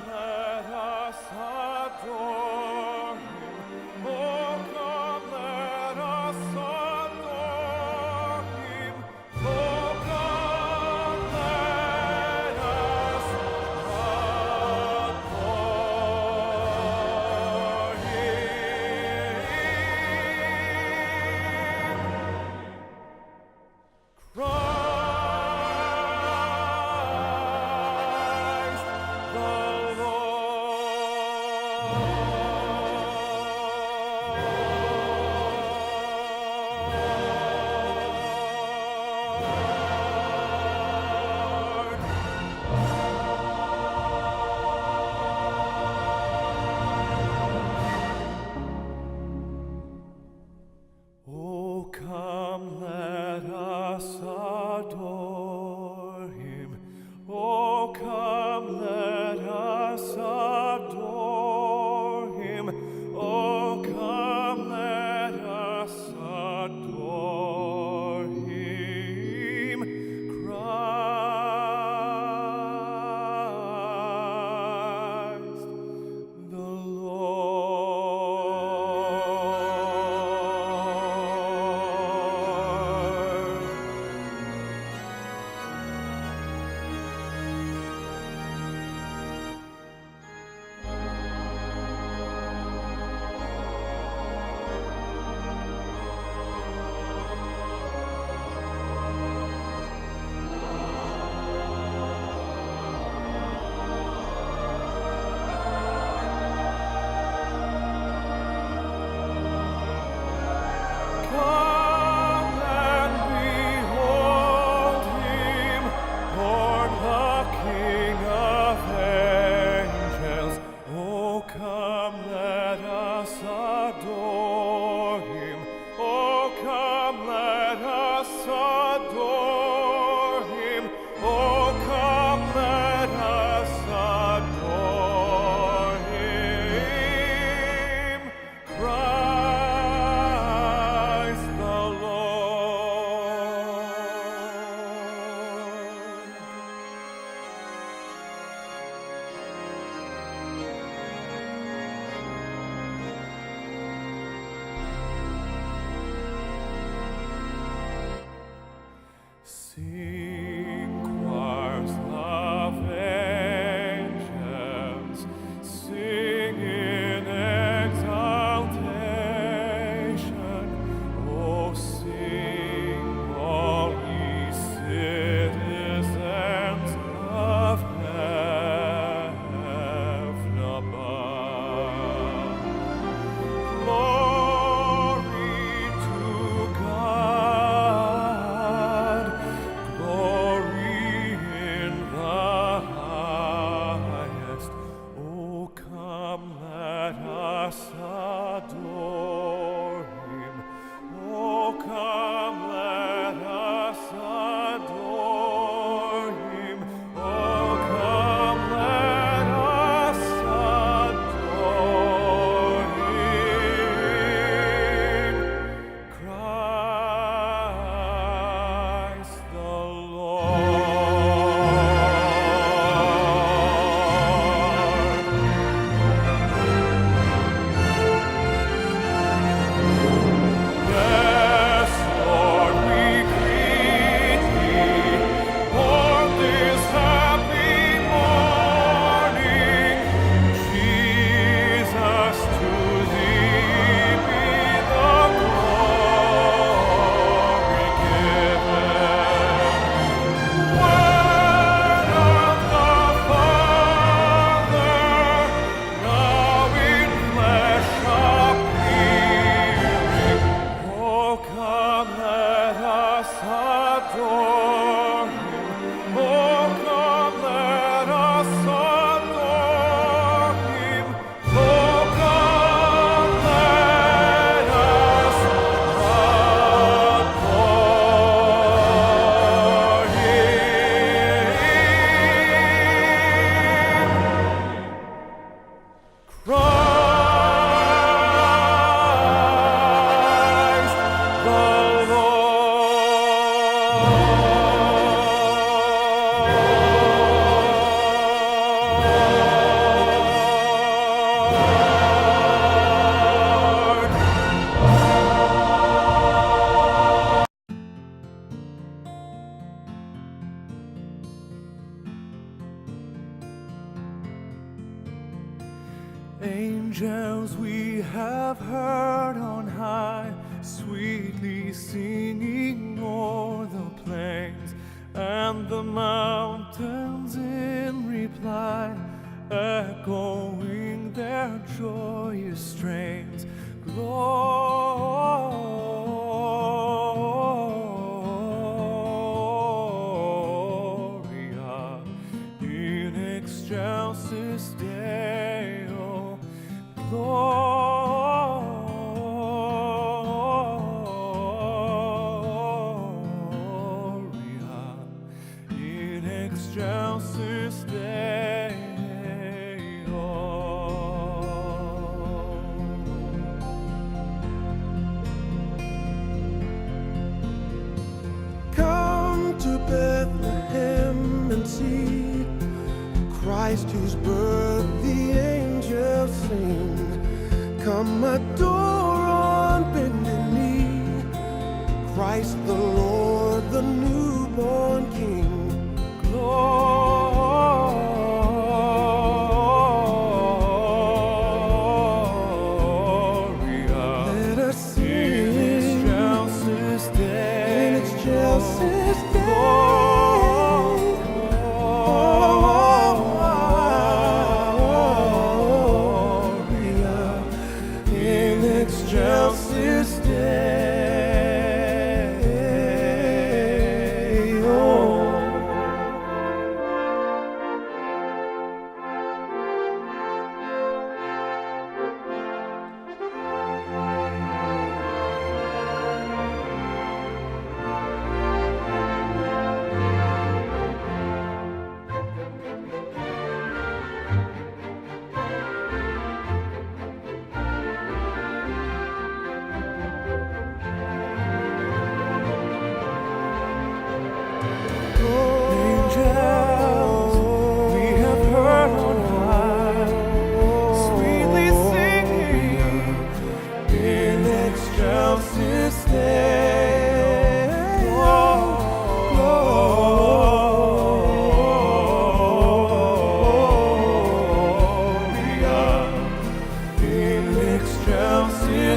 Angels we have heard on high, sweetly singing o'er the plains, and the mountains in reply, echoing their joyous strains. Gloria in excelsis Deo. Gloria in excelsis Deo. Come to Bethlehem and see Christ, whose birth the angels sing. Come adore on bended knee Christ the Lord, the newborn King. Gloria, Let us sing in excelsis Deo. in excelsis Deo. In excelsis Deo. Angels we have heard on high, sweetly singing in excelsis Gloria in excelsis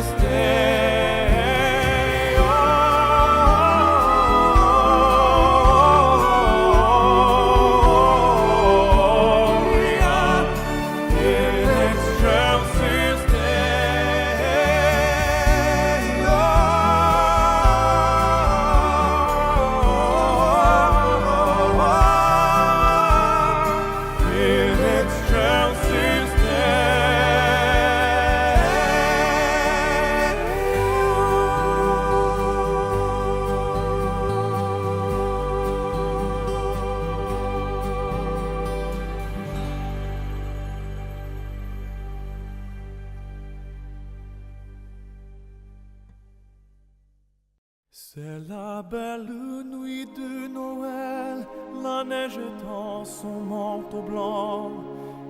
C'est la belle nuit de Noël, la neige étend son manteau blanc,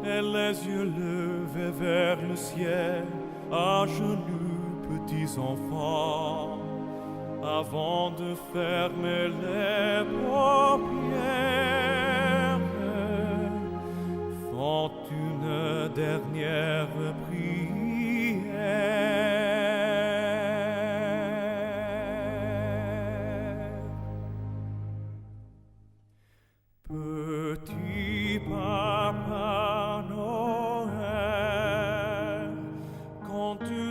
et les yeux levés vers le ciel, à genoux petits enfants, avant de fermer les paupières, font une dernière prière. Petit Papa Noël, quand tu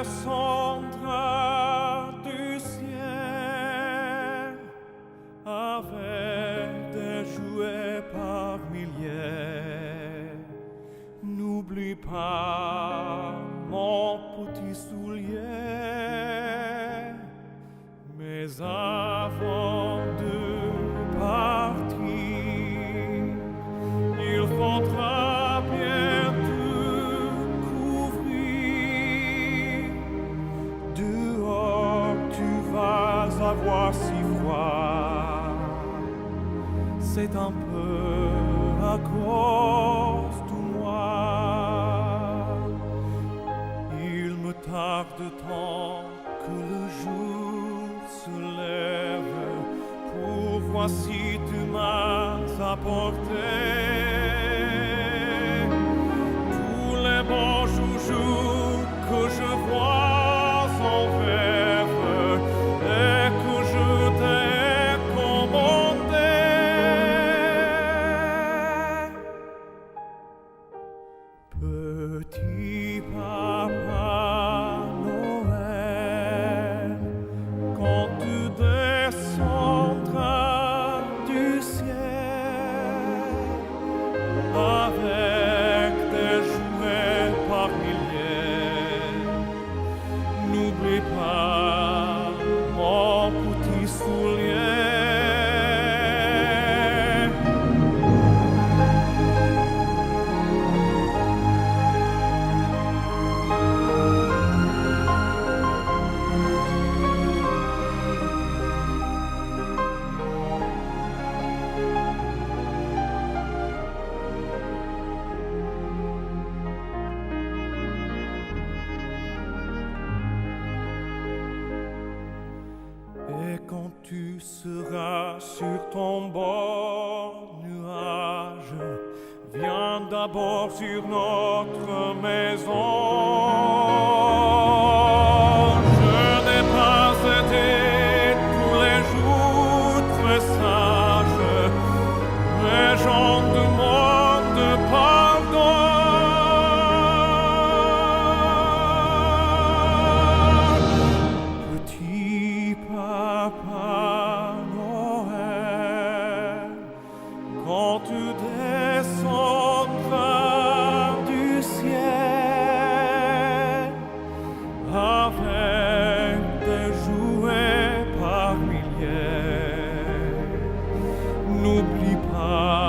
descendras du ciel avec des jouets par milliers, n'oublie pas mon petit soulier. Mais avant de partir, il faudra bien te couvrir. Dehors, tu vas avoir si froid. C'est un peu à cause de moi. Il me tarde tant que le jour se lève pour voir si tu m'as apporté tous les bons tu seras sur ton bord nuage. Viens d'abord sur notre maison. Je n'ai pas été tous les jours très sage, mais j'en demande pardon. Petit papa Noël, quand tu descendras du ciel avec des jouets par milliers, n'oublie pas